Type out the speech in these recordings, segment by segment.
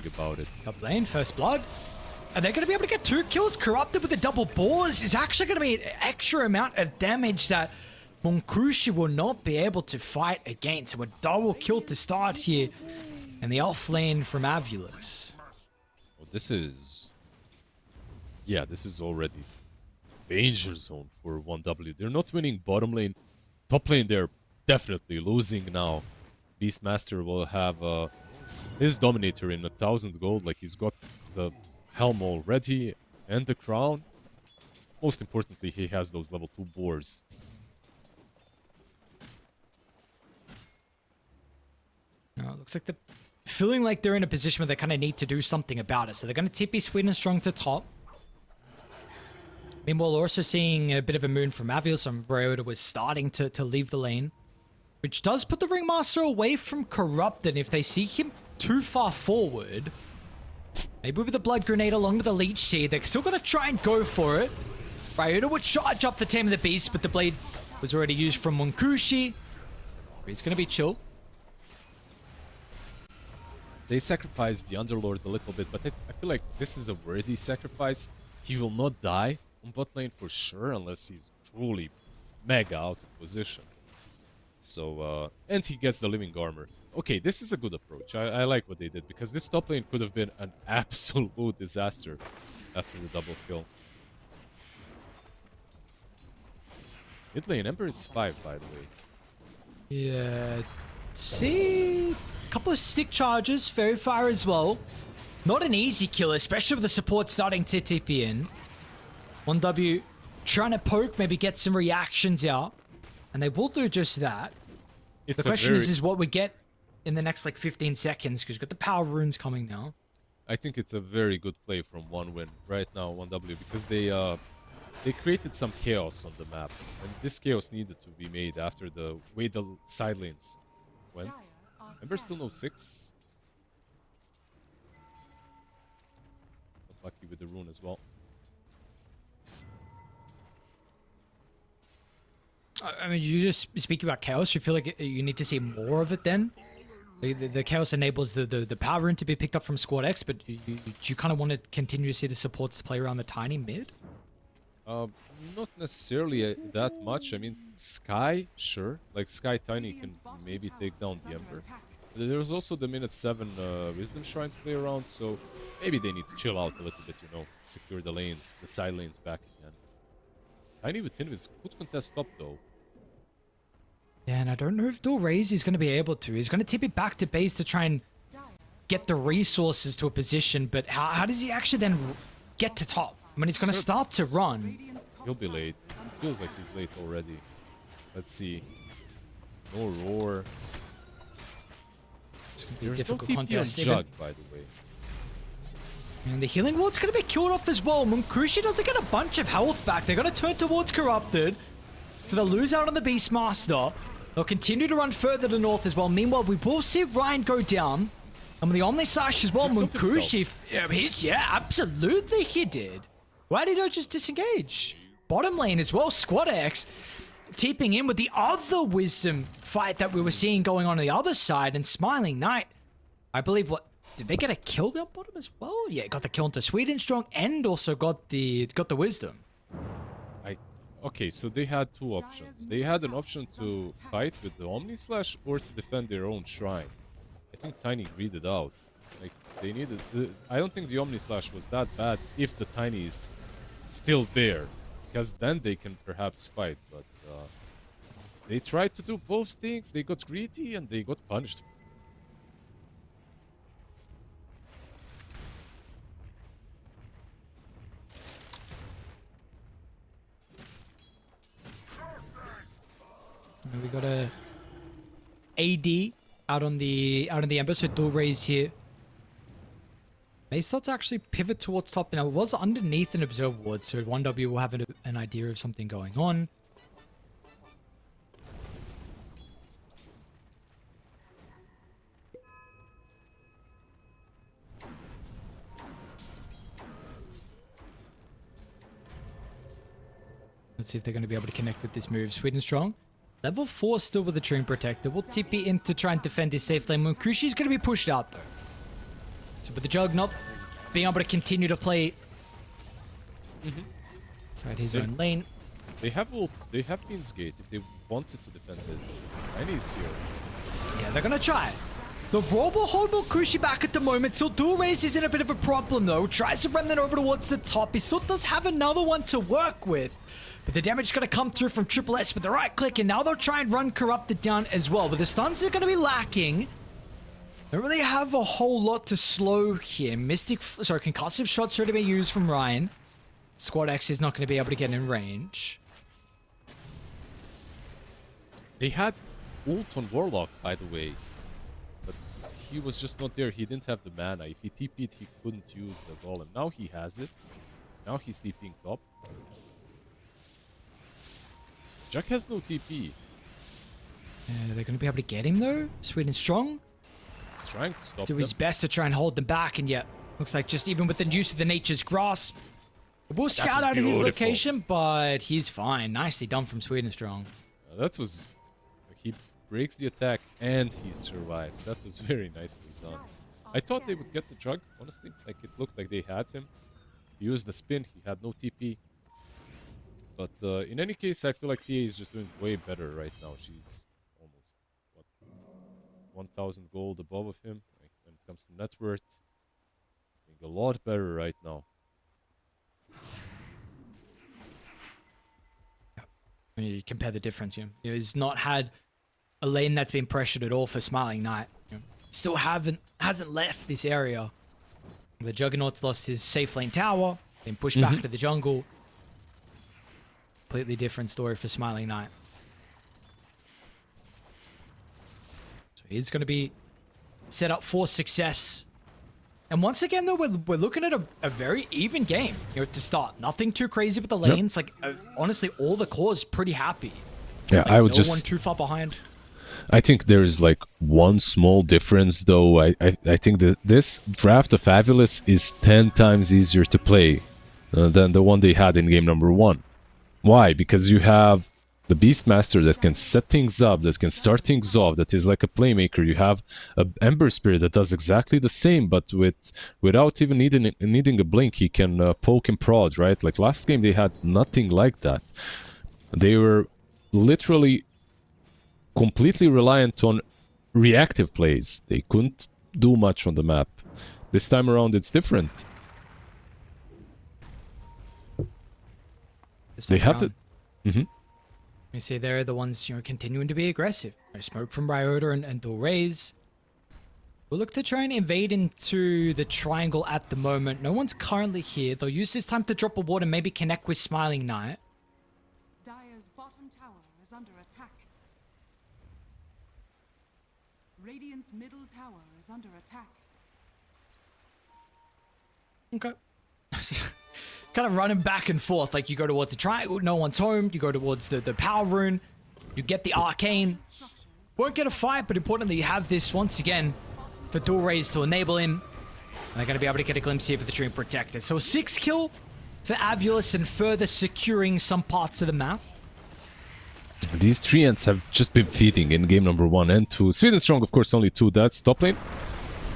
about it. Top lane, first blood. Are they going to be able to get 2 kills? Corrupted with the double boars is actually going to be an extra amount of damage that Monkushi will not be able to fight against. So a double kill to start here. And the off lane from AVULUS. Well, this is... Yeah, this is already danger zone for 1W. They're not winning bottom lane. Top lane, they're definitely losing now. Beastmaster will have his Dominator in 1,000 gold. Like, he's got the helm already and the crown. Most importantly, he has those level 2 boars. Now, it looks like they're feeling like they're in a position where they kind of need to do something about it. So they're going to TP Sweden Strong to top. Meanwhile, also seeing a bit of a moon from AVULUS. Ryota was starting to leave the lane, which does put the Ringmaster away from Corrupted. If they see him too far forward, maybe with the Blood Grenade along with the Leech Seed, they're still going to try and go for it. Ryota would charge up the Tame of the Beast, but the blade was already used from Monkushi. He's going to be chill. They sacrificed the Underlord a little bit, but I feel like this is a worthy sacrifice. He will not die on bot lane for sure, unless he's truly mega out of position. So, and he gets the Living Armor. Okay, this is a good approach. I like what they did, because this top lane could have been an absolute disaster after the double kill. Mid lane, Ember is 5, by the way. Yeah, see, a couple of stick charges, very far as well. Not an easy kill, especially with the support starting to TP in. 1W trying to poke, maybe get some reactions out, and they will do just that. The question is what we get in the next like 15 seconds, because we've got the power runes coming now. I think it's a very good play from 1Win right now, 1W, because they created some chaos on the map, and this chaos needed to be made after the way the side lanes went. Ember still no 6. Got lucky with the rune as well. I mean, you just speak about chaos. You feel like you need to see more of it then? The chaos enables the power rune to be picked up from Squad X, but you kind of want to continue to see the supports play around the tiny mid? Not necessarily that much. I mean, Sky, sure. Like, Sky Tiny can maybe take down the Ember. There's also the minute 7 Wisdom Shrine to play around, so maybe they need to chill out a little bit, you know, secure the lanes, the side lanes back again. Tiny with Tinvis could contest top, though. Yeah, and I don't know if Dorraze is going to be able to. He's going to tip it back to base to try and get the resources to a position, but how does he actually then get to top? I mean, he's going to start to run. He'll be late. It feels like he's late already. Let's see. No roar. There's no TP on Jug, by the way. And the healing ward's going to be killed off as well. Monkushi doesn't get a bunch of health back. They're going to turn towards Corrupted. So they'll lose out on the Beastmaster. They'll continue to run further to north as well. Meanwhile, we will see Ryan go down. And with the Omni Slash as well, Monkushi... Yeah, absolutely he did. Why did he just disengage? Bottom lane as well, Squad X teeping in with the other Wisdom fight that we were seeing going on the other side. And Smiling Knight, I believe what... Did they get a kill down bottom as well? Yeah, got the kill into Sweden Strong and also got the Wisdom. Okay, so they had 2 options. They had an option to fight with the Omni Slash or to defend their own shrine. I think Tiny greeded out. Like, they needed... I don't think the Omni Slash was that bad if the Tiny is still there. Because then they can perhaps fight, but... they tried to do both things. They got greedy and they got punished. We got a AD out on the Ember, so Dorraze here. May start to actually pivot towards top. Now it was underneath an Observe Ward, so 1W will have an idea of something going on. Let's see if they're going to be able to connect with this move. Sweden Strong. Level 4 still with the Dream Protector. Will TP in to try and defend his safe lane. Monkushi's going to be pushed out though. So, but the Jug not being able to continue to play inside his own lane. They have ult. They have Fiend's Gate if they wanted to defend this. Tiny's here. Yeah, they're gonna try. The Rob will hold Mokushi back at the moment. Still, dual raise is in a bit of a problem though. Tries to run that over towards the top. He still does have another one to work with. But the damage is going to come through from Triple S with the right click. And now they'll try and run Corrupted down as well. But the stuns are going to be lacking. Don't really have a whole lot to slow here. Concussive shots already been used from Ryan. Squad X is not going to be able to get in range. They had ult on Warlock, by the way. But he was just not there. He didn't have the mana. If he TP'd, he couldn't use the golem. Now he has it. Now he's TPing top. Jack has no TP. They're going to be able to get him though. Sweden strong. He's trying to stop Do his best to try and hold them back, and yet looks like just even with the use of the Nature's Grasp, we'll scout out of his location, but he's fine. Nicely done from Sweden strong. That was... He breaks the attack and he survives. That was very nicely done. I thought they would get the Jug, honestly. Like, it looked like they had him. He used the spin. He had no TP. But in any case, I feel like TA is just doing way better right now. She's almost, what, 1,000 gold above of him. Like, when it comes to net worth. Doing a lot better right now. You compare the difference, he's not had a lane that's been pressured at all for Smiling Knight. Still hasn't left this area. The Juggernaut's lost his safe lane tower, been pushed back to the jungle. Completely different story for Smiling Knight. So he's going to be set up for success. And once again, though, we're looking at a very even game to start. Nothing too crazy with the lanes. Like, honestly, all the cores pretty happy. Yeah, like, I would no one too far behind. I think there is like one small difference, though. I think that this draft of AVULUS is 10 times easier to play than the one they had in game number 1. Why? Because you have the Beastmaster that can set things up, that can start things off, that is like a playmaker. You have an Ember Spirit that does exactly the same, but without even needing a blink, he can poke and prod, right? Like last game, they had nothing like that. They were literally completely reliant on reactive plays. They couldn't do much on the map. This time around, it's different. They have to... You see, they're the ones, continuing to be aggressive. Smoke from Ryota and Dorays. We'll look to try and invade into the triangle at the moment. No one's currently here. They'll use this time to drop a ward and maybe connect with Smiling Knight. Dire's bottom tower is under attack. Radiant's middle tower is under attack. Okay. Kind of running back and forth. Like, you go towards the triangle, no one's home. You go towards the power rune. You get the arcane. Won't get a fight, but importantly, you have this once again for dual raise to enable him. And they're going to be able to get a glimpse here for the Dream Protector. So 6 kill for AVULUS and further securing some parts of the map. These treants have just been feeding in game number 1 and 2. Sweden Strong, of course, only 2 deaths. Top lane.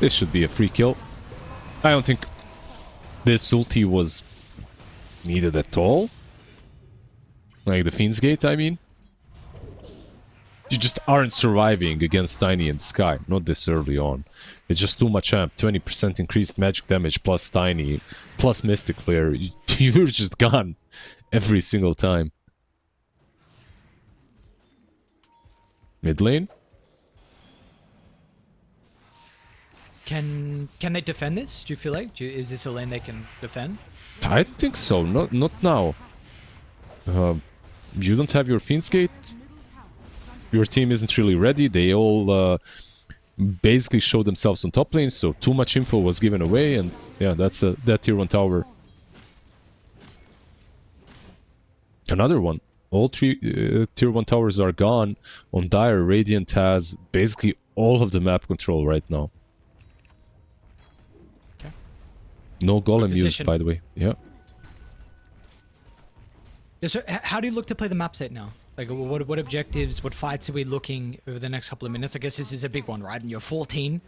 This should be a free kill. I don't think this ulti was needed at all. Like the Fiend's Gate, I mean. You just aren't surviving against Tiny and Sky. Not this early on. It's just too much amp. 20% increased magic damage plus Tiny plus Mystic Flare. You're just gone every single time. Mid lane. Can they defend this? Do you feel like? Is this a lane they can defend? I don't think so. Not now. You don't have your Fiend's Gate. Your team isn't really ready. They all basically showed themselves on top lane, so too much info was given away, and yeah, that's that tier 1 tower. Another one. All 3 tier 1 towers are gone. On Dire, Radiant has basically all of the map control right now. Okay. No golem used, by the way. Yeah. So how do you look to play the map set now? Like, what objectives, what fights are we looking over the next couple of minutes? I guess this is a big one, right? And you're 14.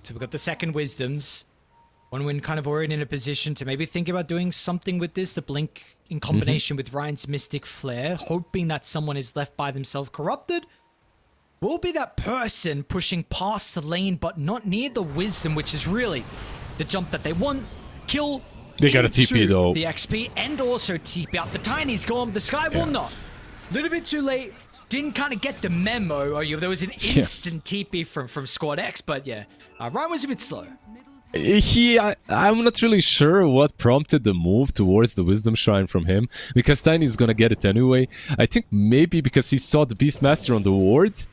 So we've got the second Wisdoms. when we're kind of already in a position to maybe think about doing something with this, the Blink in combination with Ryan's Mystic Flare, hoping that someone is left by themselves corrupted, will be that person pushing past the lane, but not near the Wisdom, which is really the jump that they want. Kill. They got a TP though. The XP and also TP out. The Tiny's gone. The Sky will not. A little bit too late. Didn't kind of get the memo. There was an instant TP from Squad X, but yeah, Ryan was a bit slow. I'm not really sure what prompted the move towards the Wisdom Shrine from him, because Tiny's gonna get it anyway. I think maybe because he saw the Beastmaster on the ward,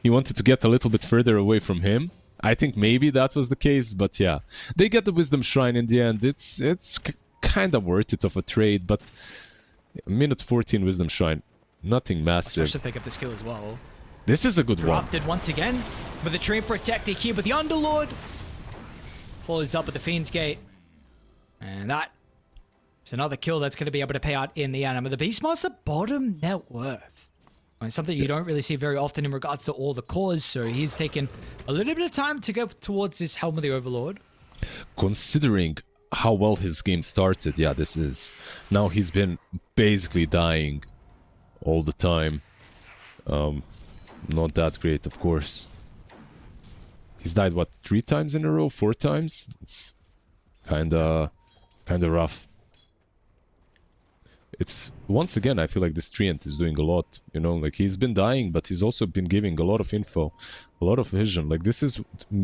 he wanted to get a little bit further away from him. I think maybe that was the case, but yeah. They get the Wisdom Shrine in the end. It's kind of worth it of a trade, but minute 14 Wisdom Shrine. Nothing massive. Especially if they get this kill as well. This is a good one. Corrupted once again, with the Treant Protector here, but the Underlord follows up at the Fiend's Gate. And that is another kill that's going to be able to pay out in the end. I mean, the Beastmaster, bottom net worth. I mean, something you don't really see very often in regards to all the cores, so he's taken a little bit of time to go towards this Helm of the Overlord. Considering how well his game started, yeah, this is. Now he's been basically dying all the time. Not that great, of course. He's died, what, 3 times in a row? 4 times? It's kinda rough. It's, once again, I feel like this Treant is doing a lot, you know, like he's been dying, but he's also been giving a lot of info, a lot of vision. Like, this is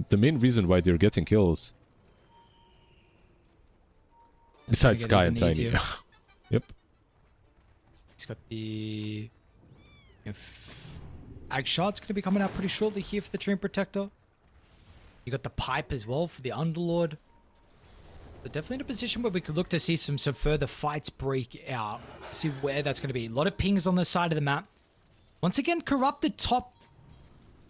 the main reason why they're getting kills. Besides Sky and Tiny. Yep. He's got the Ag Shot's going to be coming out pretty shortly here for the Treant Protector. You got the Pipe as well for the Underlord. But definitely in a position where we could look to see some further fights break out. See where that's going to be. A lot of pings on the side of the map. Once again, Corrupted top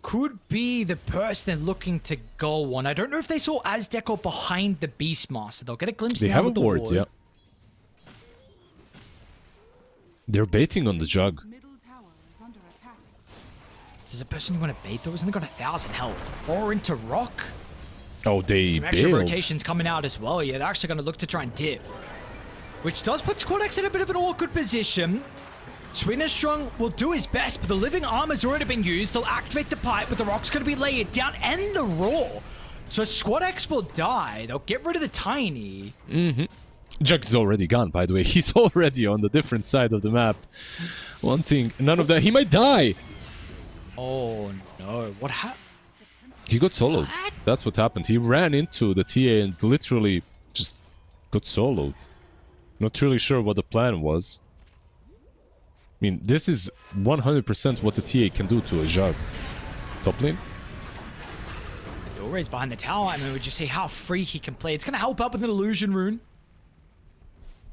could be the person they're looking to go on. I don't know if they saw Azdeco behind the Beastmaster. They'll get a glimpse they now have with a the ward, yeah. They're baiting on the Jug. Is a person you want to bait though? Isn't they got 1,000 health? Or into Rock? Oh, they some extra bailed. rotations coming out as well. Yeah, they're actually going to look to try and dip. Which does put Squad X in a bit of an awkward position. Sweden Strong will do his best, but the living armor's already been used. They'll activate the Pipe, but the Rock's going to be layered down, and the Roar. So Squad X will die. They'll get rid of the Tiny. Jug is already gone, by the way. He's already on the different side of the map. One thing, none of that. He might die. Oh no, what happened? He got soloed. That's what happened. He ran into the TA and literally just got soloed. Not really sure what the plan was. I mean, this is 100% what the TA can do to a Jug. Top lane? Dore's behind the tower. I mean, would you see how free he can play? It's going to help out with an Illusion Rune.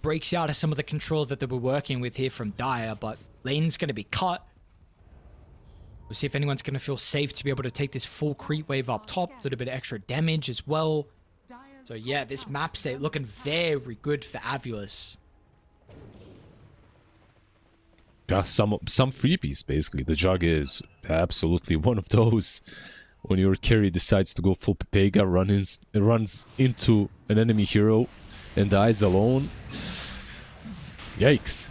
Breaks out of some of the control that they were working with here from Dire, but lane's going to be cut. We'll see if anyone's going to feel safe to be able to take this full creep wave up top. A little bit of extra damage as well. So yeah, this map state looking very good for AVULUS. Yeah, some freebies, basically. The Jug is absolutely one of those. When your carry decides to go full Pepega, runs into an enemy hero and dies alone. Yikes.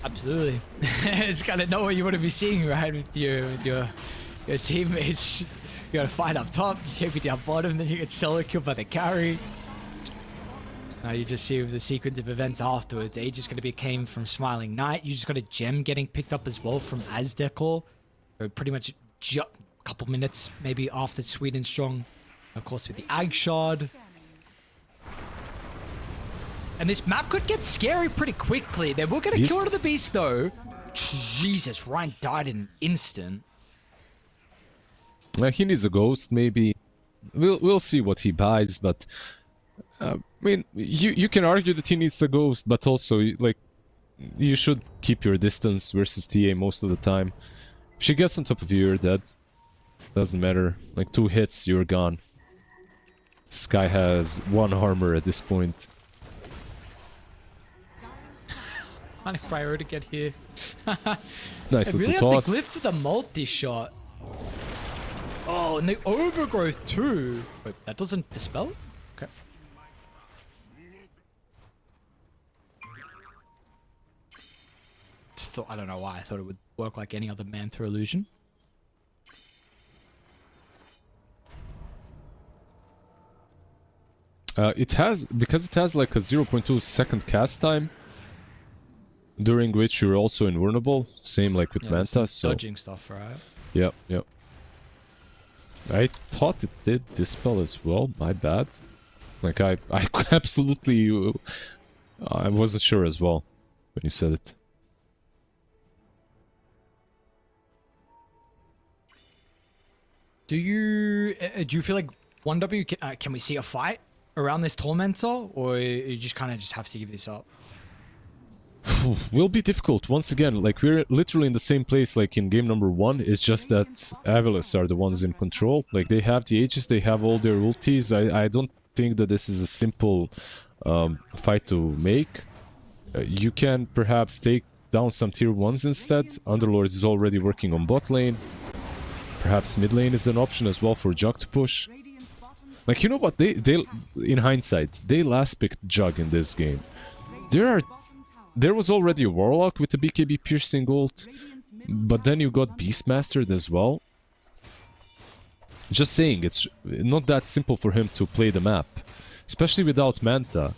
Absolutely. It's kind of not what you want to be seeing, right? With your teammates. You gotta fight up top, you take it down bottom, then you get solo killed by the carry. Now you just see with the sequence of events afterwards. Age is going to be came from Smiling Knight. You just got a gem getting picked up as well from Azdeco. Pretty much a couple minutes maybe after Sweden Strong. Of course with the Ag Shard. And this map could get scary pretty quickly. They will get a kill to the Beast though. Jesus, Ryan died in an instant. He needs a ghost, maybe. We'll see what he buys, but I mean, you can argue that he needs the ghost, but also like you should keep your distance versus TA most of the time. If she gets on top of you, you're dead. Doesn't matter. Like 2 hits, you're gone. Sky has 1 armor at this point. Kind of prior to get here. Nice I little really toss. have to glyph for the multi-shot. Oh, and the overgrowth too. Wait, that doesn't dispel? Okay. Just thought, I don't know why. I thought it would work like any other man through illusion. It has, because it has like a 0.2 second cast time, during which you're also invulnerable, same like with Manta, so... dodging stuff, right? Yep, yep. I thought it did dispel as well, my bad. Like, I absolutely... I wasn't sure as well, when you said it. Do you feel like 1W, can we see a fight around this Tormentor, or you just kind of just have to give this up? Will be difficult. Once again, like, we're literally in the same place like in game number 1. It's just that AVULUS are the ones in control. Like, they have the Aegis, they have all their ultis. I don't think that this is a simple fight to make. You can perhaps take down some tier 1s instead. Underlord is already working on bot lane. Perhaps mid lane is an option as well for Jug to push. Like, you know what? They in hindsight, they last picked Jug in this game. There was already a Warlock with the BKB piercing ult, but then you got Beastmastered as well. Just saying, it's not that simple for him to play the map, especially without Manta.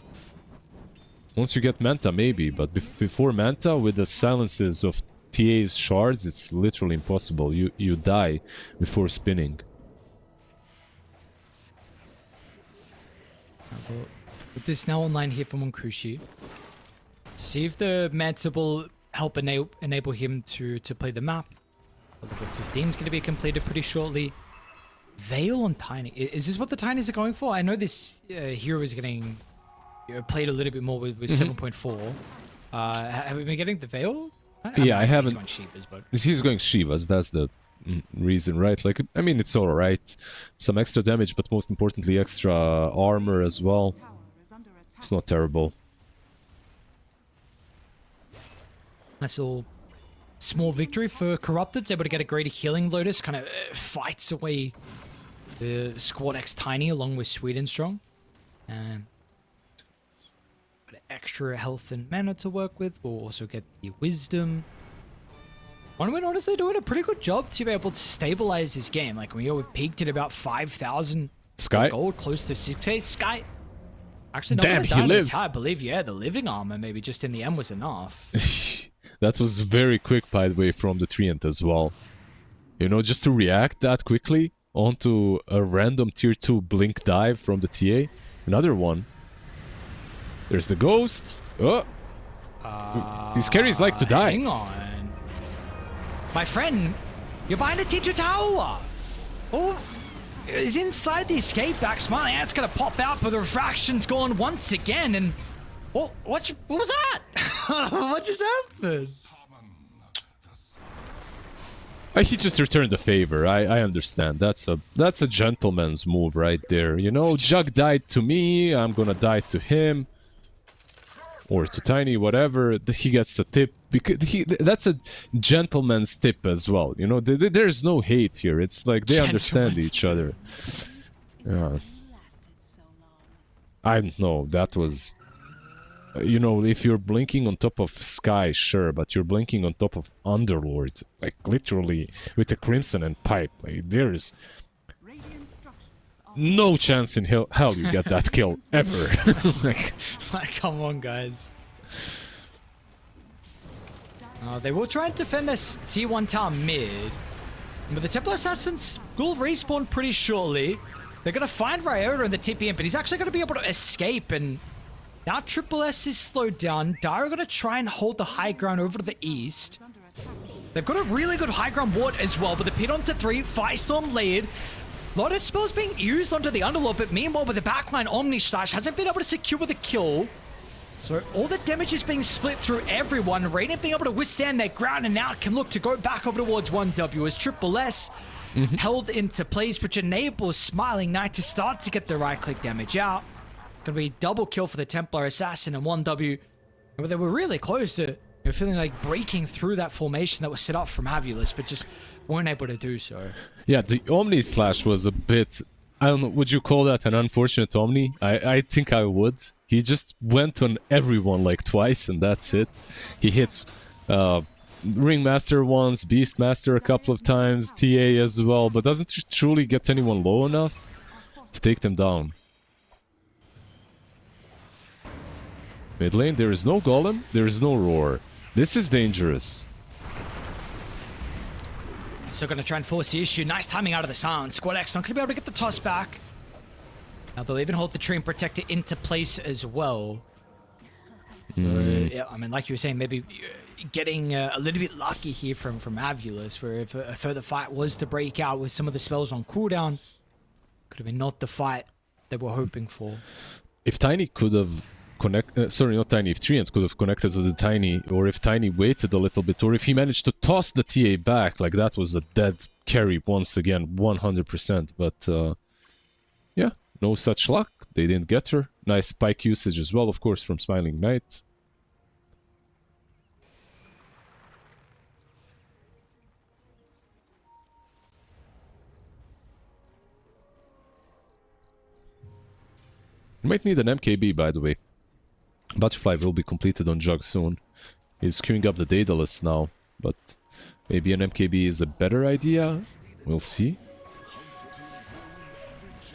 Once you get Manta, maybe, but before Manta, with the silences of TA's shards, it's literally impossible. You die before spinning. With this now online here from Monkushi, see if the Manta will help enable him to play the map. Level 15 is going to be completed pretty shortly. Veil on Tiny. Is this what the Tinys are going for? I know this hero is getting played a little bit more with 7.4. Have we been getting the Veil? Yeah, I haven't. He's going Shivas, but... He's going Shivas, that's the reason, right? Like, I mean, it's alright. Some extra damage, but most importantly, extra armor as well. It's not terrible. Nice little small victory for Corrupted. It's able to get a greater healing. Lotus kind of fights away the Squad X Tiny along with Sweet and Strong. And extra health and mana to work with. We'll also get the Wisdom. Onwin honestly doing a pretty good job to be able to stabilize this game. Like, we peaked at about 5,000 Sky gold, close to 6,800. Sky. Actually, not damn, he lives. I believe, yeah, the living armor maybe just in the end was enough. That was very quick, by the way, from the Treant as well. You know, just to react that quickly onto a random tier 2 blink dive from the TA. Another one. There's the ghost. Oh. These carries like to die. Hang on. My friend, you're behind a T2 tower. Oh, he's inside the escape back. Smiling. It's going to pop out, but the refraction's gone once again. And what was that? What just happened? He just returned the favor. I understand. That's a gentleman's move right there. You know, Jug died to me. I'm gonna die to him. Or to Tiny, whatever. He gets a tip. Because that's a gentleman's tip as well. You know, there's no hate here. It's like they understand each other. Yeah. I don't know. That was... You know, if you're blinking on top of Sky, sure, but you're blinking on top of Underlord, like literally with a Crimson and Pipe. Like, there is no chance in hell you get that kill ever. like, come on, guys. They will try and defend this T1 tower mid, but the Templar Assassins will respawn pretty shortly. They're gonna find Ryota in the TPM, but he's actually gonna be able to escape and. Now Triple S is slowed down. Dire are going to try and hold the high ground over to the east. They've got a really good high ground ward as well, but the pit onto 3, Firestorm layered. A lot of spells being used onto the Underlord, but meanwhile with the backline, Omni Slash hasn't been able to secure the kill. So all the damage is being split through everyone. Radiant being able to withstand their ground and now can look to go back over towards 1W as Triple S held into place, which enables Smiling Knight to start to get the right-click damage out. Gonna be double kill for the Templar Assassin and 1W. But they were really close to You're feeling like breaking through that formation that was set up from AVULUS, but just weren't able to do so. Yeah, the Omni Slash was a bit... I don't know, would you call that an unfortunate Omni? I think I would. He just went on everyone like twice and that's it. He hits Ringmaster once, Beastmaster a couple of times, TA as well, but doesn't truly get anyone low enough to take them down. Mid lane, there is no Golem, there is no Roar. This is dangerous. Still going to try and force the issue. Nice timing out of the sound. Squad X not going to be able to get the toss back. Now they'll even hold the Treant Protector into place as well. So, yeah, I mean, like you were saying, maybe getting a little bit lucky here from AVULUS, where if a further fight was to break out with some of the spells on cooldown, could have been not the fight they were hoping for. If Tiny could have sorry, not Tiny, if Treant could have connected to the Tiny, or if Tiny waited a little bit, or if he managed to toss the TA back, like that was a dead carry once again, 100%. But yeah, no such luck. They didn't get her. Nice spike usage as well, of course, from Smiling Knight. Might need an MKB, by the way. Butterfly will be completed on Jug soon. He's queuing up the Daedalus now, but maybe an MKB is a better idea. We'll see.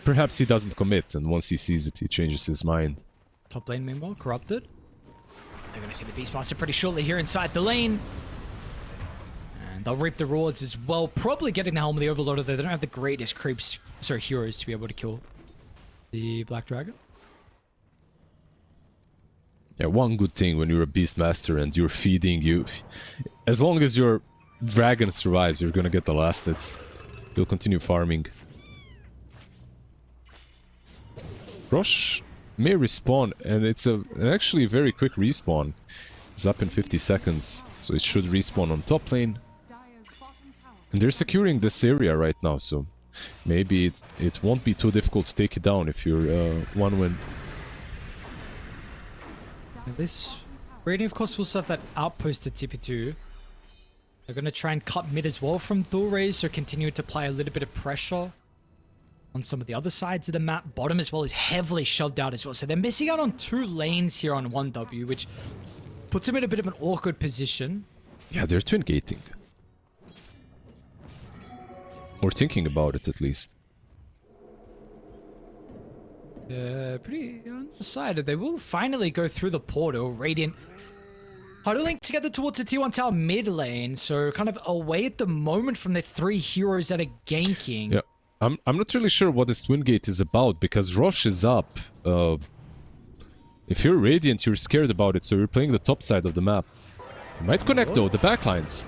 Perhaps he doesn't commit, and once he sees it, he changes his mind. Top lane, meanwhile, corrupted. They're going to see the Beastmaster pretty shortly here inside the lane. And they'll reap the rewards as well. Probably getting the Helm of the Overlord, though they don't have the greatest heroes to be able to kill the Black Dragon. Yeah, one good thing when you're a Beastmaster and you're feeding you, as long as your dragon survives, you're gonna get the last hits. You'll continue farming. Rosh may respawn, and it's actually a very quick respawn. It's up in 50 seconds, so it should respawn on top lane. And they're securing this area right now, so maybe it won't be too difficult to take it down if you're one win. This Radiant, of course, will also have that outpost to TP2. They're going to try and cut mid as well from Thulraze, so continue to apply a little bit of pressure on some of the other sides of the map. Bottom as well is heavily shoved out as well, so they're missing out on 2 lanes here on 1W, which puts them in a bit of an awkward position. Yeah, they're twin gating. Or thinking about it, at least. Pretty undecided. They will finally go through the portal. Radiant huddling together towards the T1 tower mid lane, so kind of away at the moment from the 3 heroes that are ganking. Yeah, I'm not really sure what this twin gate is about, because Rosh is up. If you're Radiant, you're scared about it, so you're playing the top side of the map. You might connect though, the backlines.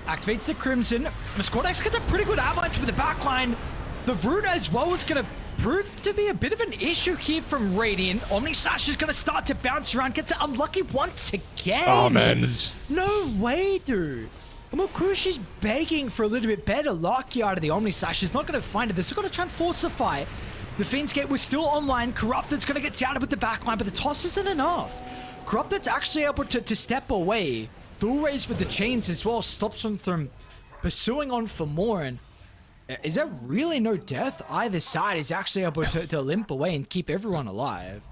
Activates the Crimson. Squad X gets a pretty good avalanche with the backline. The Root as well is going to prove to be a bit of an issue here from Radiant. Omni Slash is going to start to bounce around, gets unlucky once again. Oh man, no way, dude. Kurushi's begging for a little bit better luck here out of the Omni Slash. He's not going to find it. They're still going to try and force a fight. The Fiend's Gate was still online. Corrupted's going to get down with the backline, but the toss isn't enough. Corrupted's actually able to step away. Thulraze with the chains as well stops him from pursuing on for more. And is there really no death? Either side is actually able to limp away and keep everyone alive.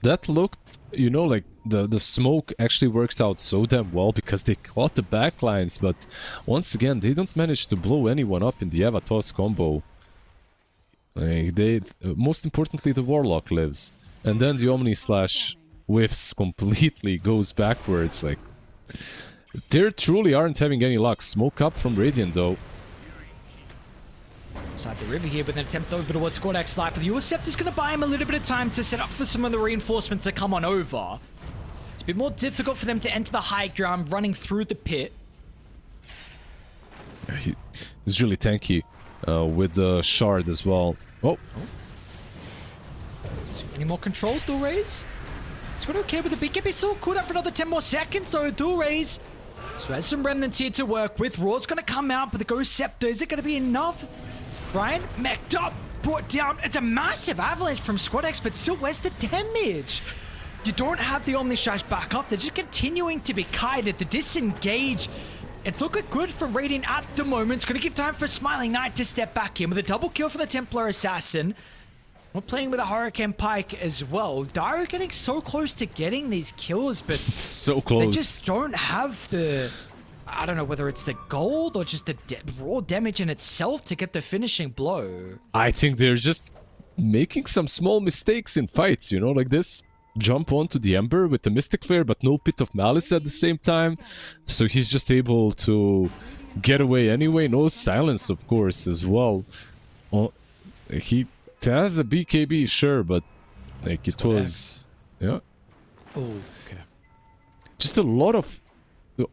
That looked, you know, like the smoke actually worked out so damn well because they caught the backlines, but once again, they don't manage to blow anyone up in the Eva-Toss combo. Like most importantly, the Warlock lives. And then the Omni Slash whiffs completely, goes backwards. Like, they truly aren't having any luck. Smoke up from Radiant though. Inside the river here with an attempt over towards Squad X Life. But the Scepter is going to buy him a little bit of time to set up for some of the reinforcements that come on over. It's a bit more difficult for them to enter the high ground running through the pit. Yeah, he's really tanky with the shard as well. Oh. Any more control, Thulraze? It's got okay with the BKB still cooled up for another 10 more seconds though. Thulraze so has some remnants here to work with. Raw's going to come out, but the Ghost Scepter, is it going to be enough? Brian, mech'd up, brought down. It's a massive avalanche from Squad X, but still, where's the damage? you don't have the Omni Slash back up. They're just continuing to be kited. The disengage, it's looking good for Radiant at the moment. It's going to give time for Smiling Knight to step back in with a double kill for the Templar Assassin. We're playing with a Hurricane Pike as well. Dire are getting so close to getting these kills, but so close. they just don't have the... I don't know whether it's the gold or just the raw damage in itself to get the finishing blow. I think they're just making some small mistakes in fights, you know, like this. Jump onto the Ember with the Mystic Flare, but no Pit of Malice at the same time. So he's just able to get away anyway. No silence, of course, as well. He has a BKB, sure, but like it was... Yeah. Oh, okay. Just a lot of...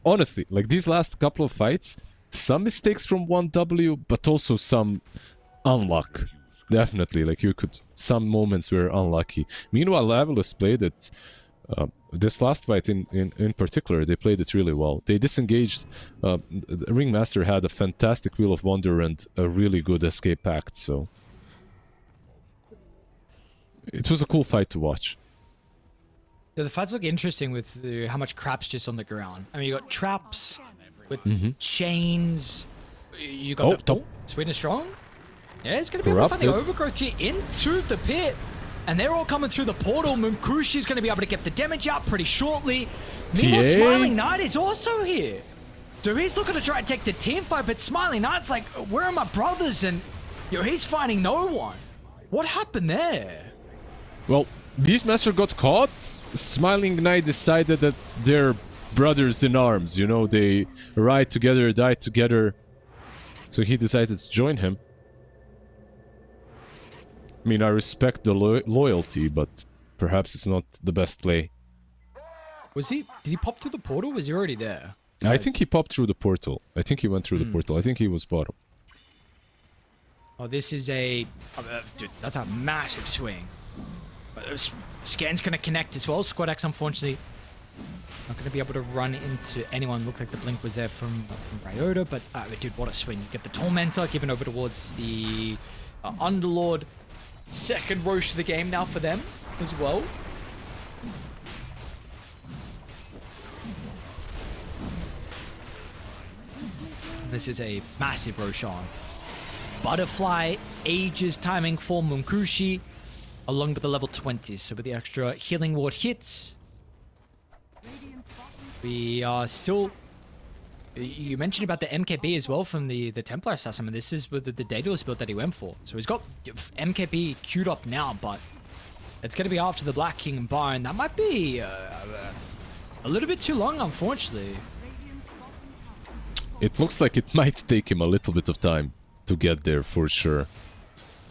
Honestly, like these last couple of fights, some mistakes from 1W, but also some unluck. Definitely, like you could... Some moments were unlucky. Meanwhile, AVULUS played it... this last fight in particular, they played it really well. They disengaged... the Ringmaster had a fantastic Wheel of Wonder and a really good escape pact, so... It was a cool fight to watch. Yeah, the fights look interesting with how much crap's just on the ground. I mean, you got traps with chains. You got the... Oh, Sweet and Strong? Yeah, it's going to be able to find the overgrowth here into the pit. And they're all coming through the portal. Munkushi's going to be able to get the damage out pretty shortly. Meanwhile, Smiling Knight is also here. So he's looking to try and take the team fight, but Smiling Knight's like, where are my brothers? And he's finding no one. What happened there? Well, Beastmaster got caught. Smiling Knight decided that they're brothers in arms, you know, they ride together, die together. So he decided to join him. I mean, I respect the loyalty, but perhaps it's not the best play. Was he... Did he pop through the portal? Was he already there? I think he popped through the portal. I think he went through the portal. I think he was bottom. Oh, this is a... dude, that's a massive swing. Scan's going to connect as well. Squad X, unfortunately, not going to be able to run into anyone. Looked like the blink was there from Ryota, but dude, what a swing. You get the Tormentor given over towards the Underlord. Second Roche of the game now for them as well. This is a massive Roshan. Butterfly, Aegis timing for Munkushi, along with the level 20s. So with the extra healing ward hits, we are still... You mentioned about the MKB as well from the Templar Assassin, and this is with the Daedalus build that he went for. So he's got MKB queued up now, but it's going to be after the Black King and Byron. That might be a little bit too long, unfortunately. It looks like it might take him a little bit of time to get there for sure.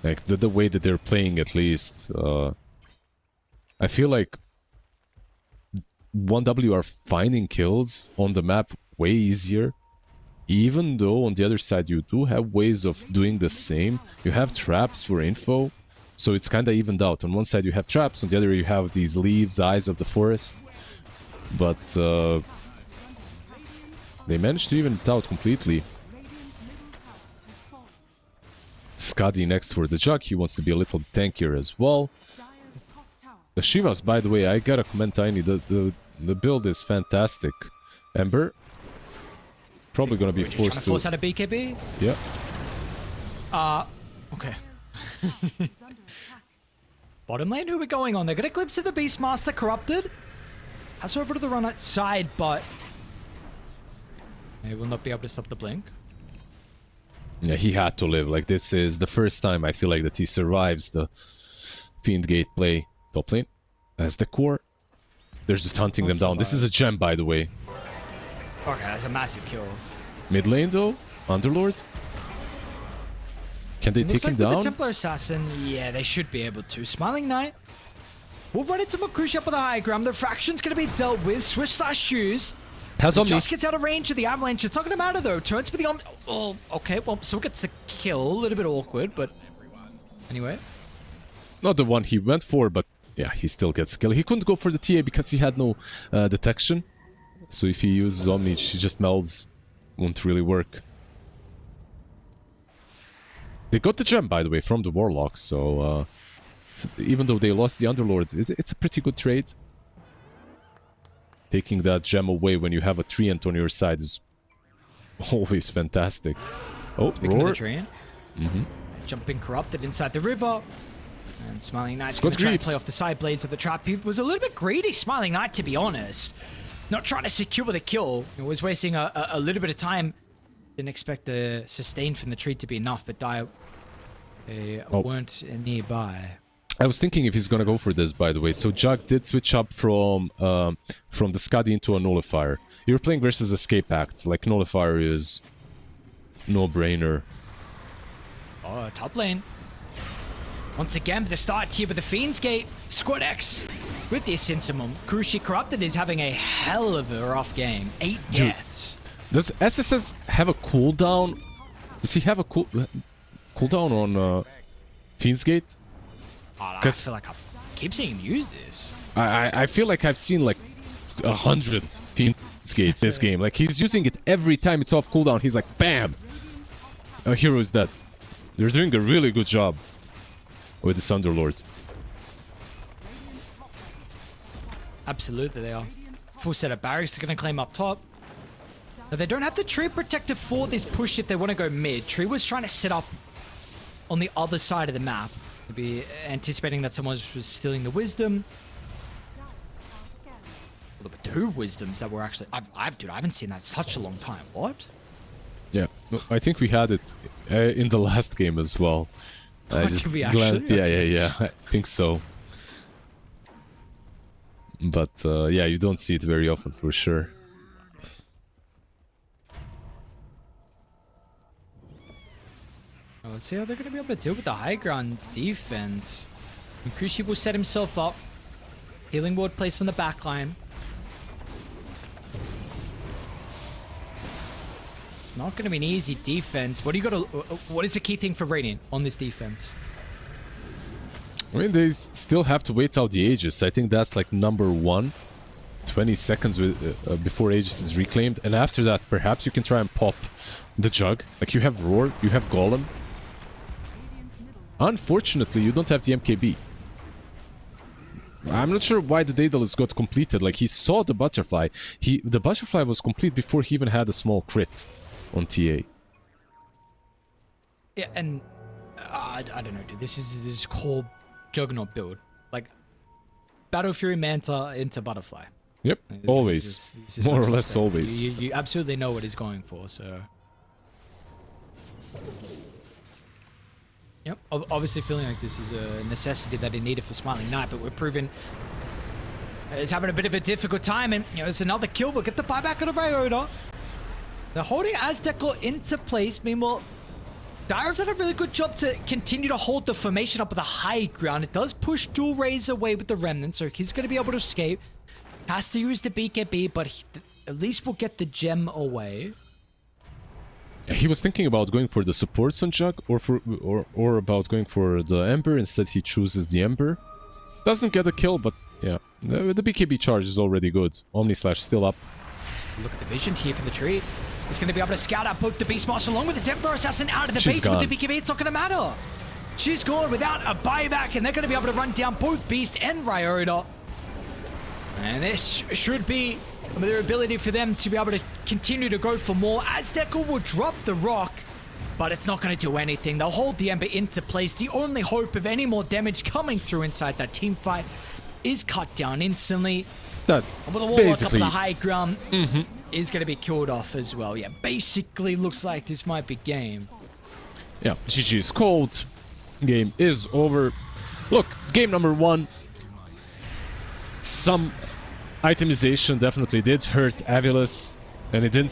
Like the way that they're playing, at least. I feel like 1W are finding kills on the map way easier, even though on the other side you do have ways of doing the same. You have traps for info, so it's kind of evened out. On one side you have traps, on the other you have these leaves, eyes of the forest, but they managed to even it out completely. Skadi next for the jug, he wants to be a little tankier as well. The Shivas, by the way, I gotta comment, Tiny, the build is fantastic. Ember probably gonna be forced to force out a BKB? Yeah. Okay. Bottom lane, who are we going on? They got a glimpse of the Beastmaster corrupted. Pass over to the run outside, but they will not be able to stop the blink. Yeah, he had to live. Like, this is the first time I feel like that he survives the Fiend Gate play. Top lane as the core. They're just hunting them down. This is a gem, by the way. Okay, that's a massive kill. Mid lane, though? Underlord? Can they take him down? The Templar Assassin, yeah, they should be able to. Smiling Knight will run into Munkushi up with a high ground. The Fraction's going to be dealt with. Swish/Shoes. Just gets out of range of the Avalanche. It's not going to matter, though. Turns for the Omni. Oh, okay. Well, still gets the kill. A little bit awkward, but anyway. Not the one he went for, but yeah, he still gets a kill. He couldn't go for the TA because he had no detection. So if he uses Omni, she just melds. Won't really work. They got the gem, by the way, from the Warlock, so even though they lost the Underlord, it's a pretty good trade. taking that gem away when you have a treant on your side is always fantastic. Oh, Speaking of roar. the train. Jumping corrupted inside the river. And Smiling Knight's Scott going to try and Greaves. play off the side blades of the trap. He was a little bit greedy, Smiling Knight, to be honest. Not trying to secure the kill. He was wasting a little bit of time. Didn't expect the sustain from the tree to be enough, but Dire weren't nearby. I was thinking if he's gonna go for this, by the way. So Jug did switch up from the Skadi into a Nullifier. You're playing versus Escape Act. Like, Nullifier is no-brainer. Oh, top lane. Once again, the start here with the Fiend's Gate. Squad X with the Ascensimum. Kurushi Corrupted is having a hell of a rough game. 8 Dude. deaths. Does SSS have a cooldown? Does he have a cooldown on Fiend's Gate? I 'Cause- feel like I keep seeing him use this. I feel like I've seen like 100 Fiend's Gates in this game. Like, he's using it every time it's off cooldown. He's like, bam! A hero is dead. They're doing a really good job with this Underlord. Absolutely, they are. Full set of barracks are going to claim up top. Now, they don't have the tree protector for this push if they want to go mid. Tree was trying to set up on the other side of the map. To be anticipating that someone was stealing the wisdom. Well, there were 2 wisdoms that were actually... Dude, I haven't seen that in such a long time. What? Yeah, no, I think we had it in the last game as well. I Oh, just did we actually? glanced. Yeah. I think so. But yeah, you don't see it very often for sure. Well, let's see how they're going to be able to deal with the high ground defense. And Kushi will set himself up. Healing ward placed on the back line. It's not going to be an easy defense. What do you got to? What is the key thing for Radiant on this defense? I mean, they still have to wait out the Aegis. I think that's like number 1. 20 seconds before Aegis is reclaimed. And after that, perhaps you can try and pop the Jug. Like, you have Roar, you have Golem. Unfortunately, you don't have the MKB. I'm not sure why the Daedalus got completed. Like, he saw the Butterfly. The Butterfly was complete before he even had a small crit on TA. Yeah, and I don't know, dude. This is core Juggernaut build. Like, Battle Fury Manta into Butterfly. Yep, This always. is More or absolute less fact. always. You absolutely know what he's going for, so... Yep, obviously feeling like this is a necessity that he needed for Smiling Knight, but we're proving he's having a bit of a difficult time, and, you know, there's another kill, but get the buyback on the Ryota. They're holding Aztekor into place. Meanwhile, Dire have done a really good job to continue to hold the formation up with the high ground. It does push Dual Rays away with the Remnant, so he's going to be able to escape. Has to use the BKB, but he at least will get the gem away. He was thinking about going for the supports on Jug or about going for the Ember. Instead, he chooses the Ember. Doesn't get a kill, but yeah. The BKB charge is already good. Omni Slash still up. Look at the vision here from the tree. He's going to be able to scout out both the Beastmaster along with the Templar Assassin out of the She's base gone. with the BKB. It's not going to matter. She's gone without a buyback, and they're going to be able to run down both Beast and Ryota. And this should be their ability for them to be able to continue to go for more. Aztekor will drop the rock, but it's not going to do anything. They'll hold the Ember into place. The only hope of any more damage coming through inside that team fight is cut down instantly. That's And with a Warlock up on basically... the high ground, is going to be killed off as well. Yeah, basically looks like this might be game. Yeah, GG is cold. Game is over. Look, game number 1. Some itemization definitely did hurt AVULUS, and it didn't